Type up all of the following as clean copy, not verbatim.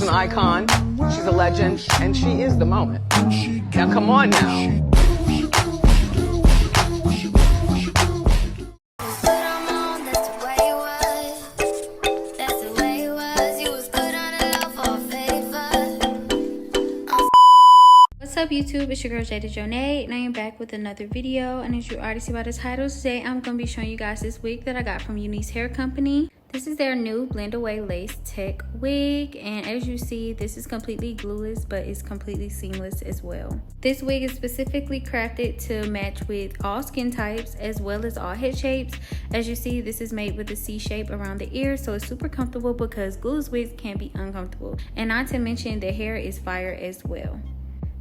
She's an icon, she's a legend, and she is the moment. Now come on now. What's up YouTube, it's your girl Jada Jonay, and I am back with another video. And as you already see by the title, today I'm going to be showing you guys this wig that I got from UNice hair company. This is their new blend away lace tech wig, and as you see, this is completely glueless, but it's completely seamless as well. This wig is specifically crafted to match with all skin types as well as all head shapes. As you see, this is made with a C shape around the ear, so it's super comfortable because glueless wigs can be uncomfortable. And not to mention, the hair is fire as well.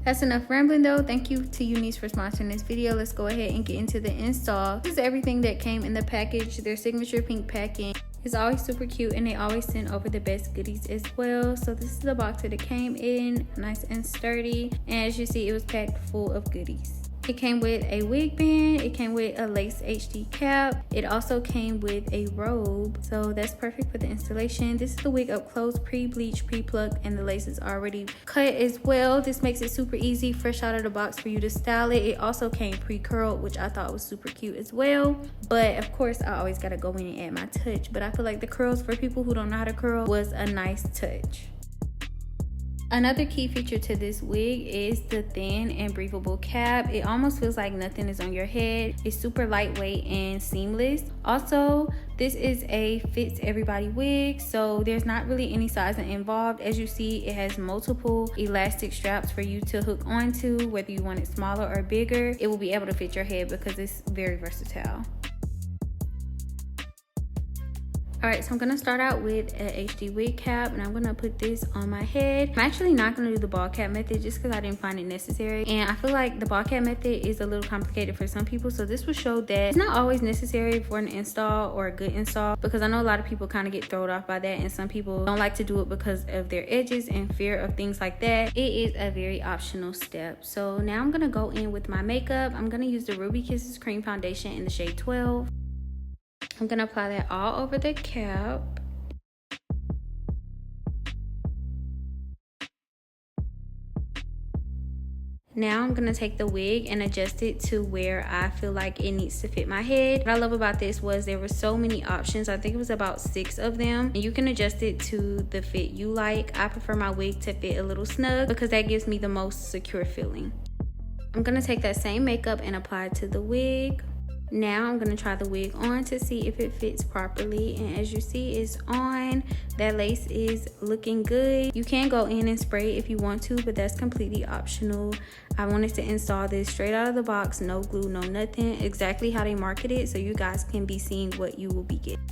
That's enough rambling though. Thank you to UNice for sponsoring this video. Let's go ahead and get into the install. This is everything that came in the package. Their signature pink packing is always super cute, and they always send over the best goodies as well. So this is the box that it came in, nice and sturdy, and as you see, it was packed full of goodies. It came with a wig band, it came with a lace HD cap, it also came with a robe, so that's perfect for the installation. This is the wig up close, pre-bleach, pre-plucked, and the lace is already cut as well. This makes it super easy, fresh out of the box for you to style it. It also came pre-curled, which I thought was super cute as well. But of course, I always gotta go in and add my touch, but I feel like the curls for people who don't know how to curl was a nice touch. Another key feature to this wig is the thin and breathable cap. It almost feels like nothing is on your head. It's super lightweight and seamless. Also, this is a fits everybody wig, so there's not really any sizing involved. As you see, it has multiple elastic straps for you to hook onto, whether you want it smaller or bigger. It will be able to fit your head because it's very versatile. Alright, so I'm going to start out with an HD wig cap, and I'm going to put this on my head. I'm actually not going to do the ball cap method just because I didn't find it necessary. And I feel like the ball cap method is a little complicated for some people. So this will show that it's not always necessary for an install or a good install, because I know a lot of people kind of get thrown off by that. And some people don't like to do it because of their edges and fear of things like that. It is a very optional step. So now I'm going to go in with my makeup. I'm going to use the Ruby Kisses Cream Foundation in the shade 12. I'm gonna apply that all over the cap. Now I'm gonna take the wig and adjust it to where I feel like it needs to fit my head. What I love about this was there were so many options. I think it was about 6 of them, and you can adjust it to the fit you like. I prefer my wig to fit a little snug because that gives me the most secure feeling. I'm gonna take that same makeup and apply it to the wig. Now I'm going to try the wig on to see if it fits properly, and as you see, it's on. That lace is looking good. You can go in and spray if you want to, but that's completely optional. I wanted to install this straight out of the box, no glue, no nothing, exactly how they market it, so you guys can be seeing what you will be getting.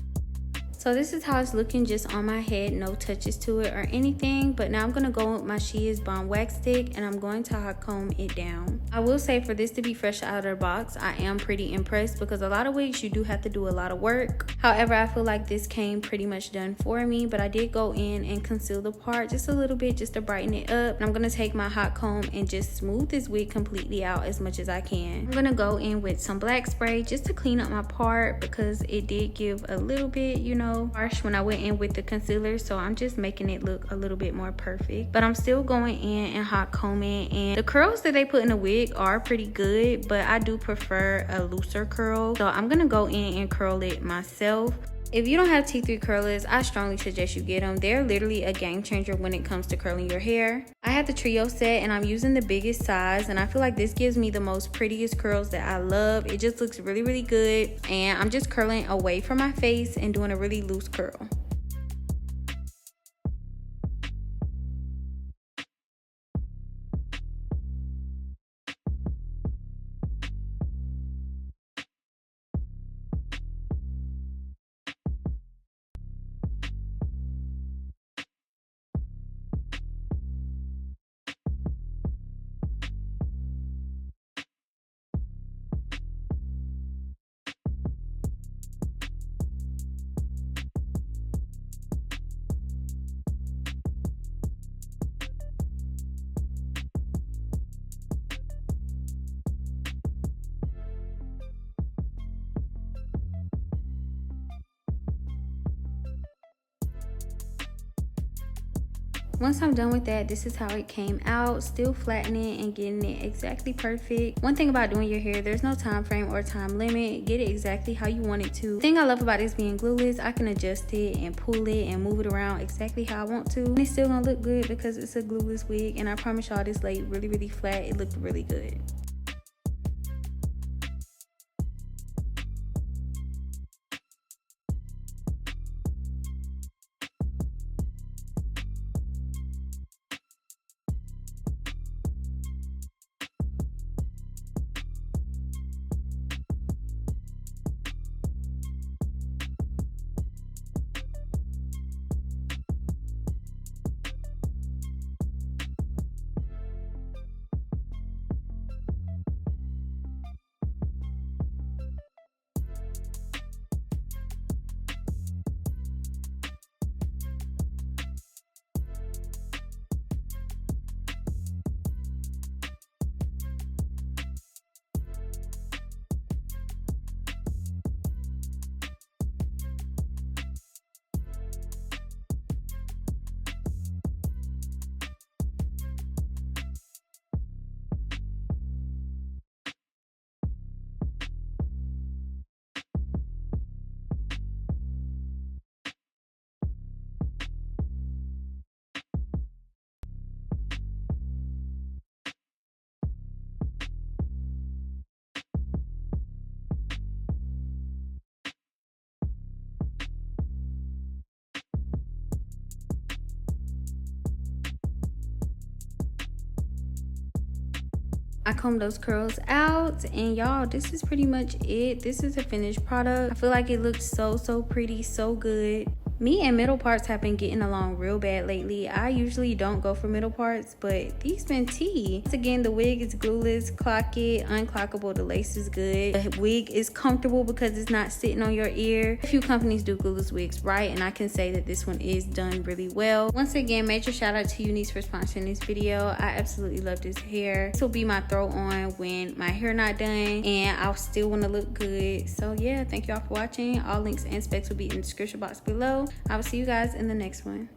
So this is how it's looking just on my head, no touches to it or anything. But now I'm going to go with my She Is Bomb wax stick, and I'm going to hot comb it down. I will say, for this to be fresh out of the box, I am pretty impressed because a lot of wigs you do have to do a lot of work. However, I feel like this came pretty much done for me, but I did go in and conceal the part just a little bit just to brighten it up. And I'm going to take my hot comb and just smooth this wig completely out as much as I can. I'm going to go in with some black spray just to clean up my part because it did give a little bit, you know, harsh when I went in with the concealer, so I'm just making it look a little bit more perfect. But I'm still going in and hot combing, and the curls that they put in the wig are pretty good, but I do prefer a looser curl, so I'm gonna go in and curl it myself. If you don't have T3 curlers, I strongly suggest you get them. They're literally a game changer when it comes to curling your hair. I have the trio set, and I'm using the biggest size, and I feel like this gives me the most prettiest curls that I love. It just looks really, really good, and I'm just curling away from my face and doing a really loose curl. Once I'm done with that, this is how it came out. Still flattening and getting it exactly perfect. One thing about doing your hair, there's no time frame or time limit. Get it exactly how you want it to. The thing I love about this being glueless, I can adjust it and pull it and move it around exactly how I want to. And it's still gonna look good because it's a glueless wig, and I promise y'all this laid really flat. It looked really good. I combed those curls out, and y'all, this is pretty much it. This is a finished product. I feel like it looks so pretty, so good. Me and middle parts have been getting along real bad lately. I usually don't go for middle parts, but these been tea. Once again, the wig is glueless, clock it, unclockable, the lace is good. The wig is comfortable because it's not sitting on your ear. A few companies do glueless wigs right, and I can say that this one is done really well. Once again, major shout out to UNice for sponsoring this video. I absolutely love this hair. This will be my throw on when my hair not done and I still want to look good. So yeah, thank y'all for watching. All links and specs will be in the description box below. I will see you guys in the next one.